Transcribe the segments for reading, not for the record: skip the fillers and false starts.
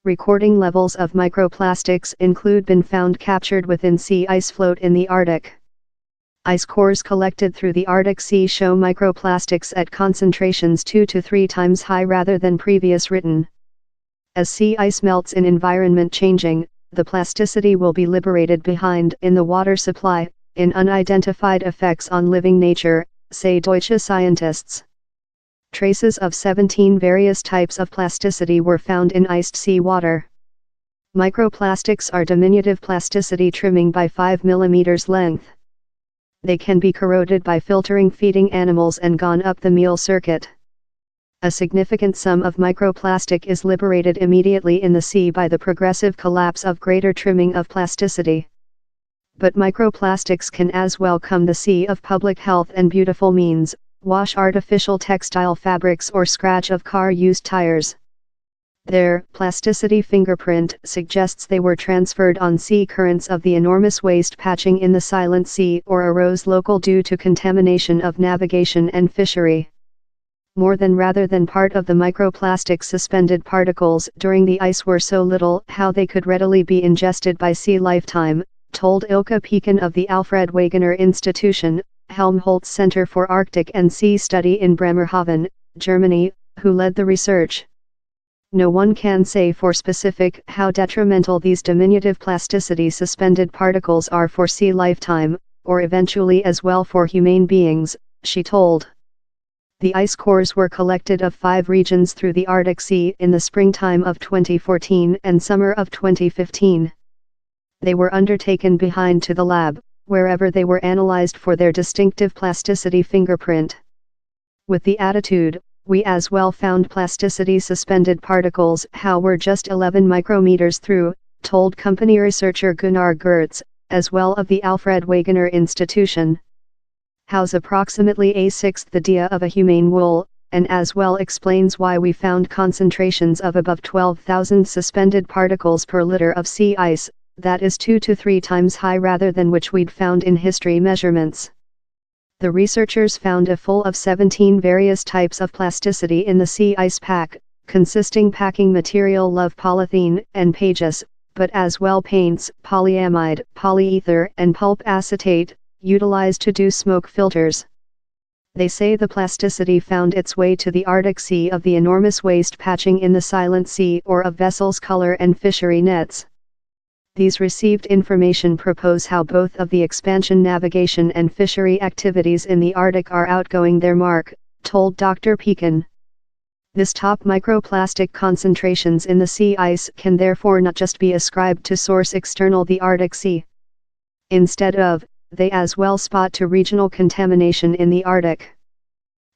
Recording levels of microplastics include been found captured within sea ice float in the Arctic. Ice cores collected through the Arctic Sea show microplastics at concentrations 2 to 3 times high rather than previous written. As sea ice melts in environment changing, the plasticity will be liberated behind in the water supply, in unidentified effects on living nature, say Deutsche scientists. Traces of 17 various types of plasticity were found in iced sea water. Microplastics are diminutive plasticity trimming by 5 mm length. They can be corroded by filtering feeding animals and gone up the meal circuit. A significant sum of microplastic is liberated immediately in the sea by the progressive collapse of greater trimming of plasticity. But microplastics can as well come the sea of public health and beautiful means, wash artificial textile fabrics or scratch of car-used tires. Their plasticity fingerprint suggests they were transferred on sea currents of the enormous waste patching in the Silent Sea or arose local due to contamination of navigation and fishery. More than rather than part of the microplastic suspended particles during the ice were so little how they could readily be ingested by sea lifetime, told Ilka Pekin of the Alfred Wegener Institution, Helmholtz Center for Arctic and Sea Study in Bremerhaven, Germany, who led the research. No one can say for specific how detrimental these diminutive plasticity suspended particles are for sea lifetime, or eventually as well for humane beings, she told. The ice cores were collected of 5 regions through the Arctic Sea in the springtime of 2014 and summer of 2015. They were undertaken behind to the lab, wherever they were analyzed for their distinctive plasticity fingerprint. With the attitude, we as well found plasticity suspended particles how were just 11 micrometers through, told company researcher Gunnar Gertz, as well of the Alfred Wegener Institution. How's approximately a sixth the dia of a humane wool, and as well explains why we found concentrations of above 12,000 suspended particles per liter of sea ice, that is 2 to 3 times high rather than which we'd found in history measurements. The researchers found a full of 17 various types of plasticity in the sea ice pack, consisting packing material of polythene and pages, but as well paints, polyamide, polyether and pulp acetate, utilized to do smoke filters. They say the plasticity found its way to the Arctic Sea of the enormous waste patching in the Silent Sea or of vessels' color and fishery nets. These received information propose how both of the expansion navigation and fishery activities in the Arctic are outgoing their mark, told Dr. Pekin. This top microplastic concentrations in the sea ice can therefore not just be ascribed to source external the Arctic Sea. Instead of, they as well spot to regional contamination in the Arctic.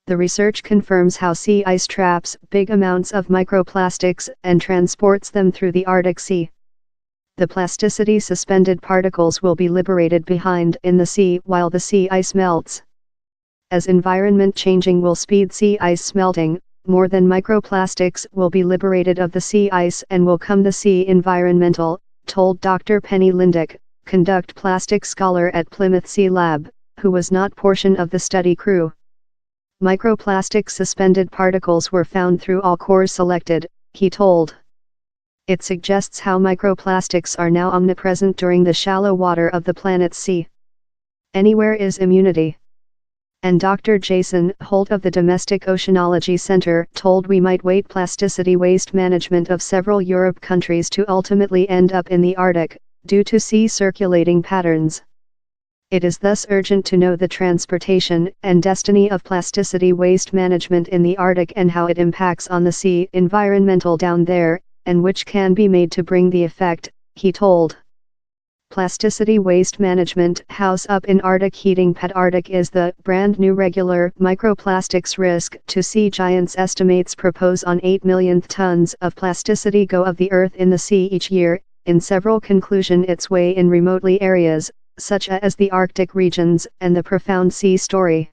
The research confirms how sea ice traps big amounts of microplastics and transports them through the Arctic Sea. The plasticity suspended particles will be liberated behind in the sea while the sea ice melts. As environment changing will speed sea ice melting, more than microplastics will be liberated of the sea ice and will come the sea environmental, told Dr. Penny Lindick, conduct plastic scholar at Plymouth Sea Lab, who was not portion of the study crew. Microplastic suspended particles were found through all cores selected, he told. It suggests how microplastics are now omnipresent during the shallow water of the planet's sea. Anywhere is immunity. And Dr. Jason Holt of the Domestic Oceanology Center told we might wait plasticity waste management of several Europe countries to ultimately end up in the Arctic, due to sea circulating patterns. It is thus urgent to know the transportation and destiny of plasticity waste management in the Arctic and how it impacts on the sea environmental down there, and which can be made to bring the effect, he told. Plasticity waste management house up in Arctic heating pet Arctic is the brand new regular microplastics risk to sea giants estimates propose on 8 millionth tons of plasticity go of the earth in the sea each year, in several conclusion its way in remotely areas, such as the Arctic regions and the profound sea story.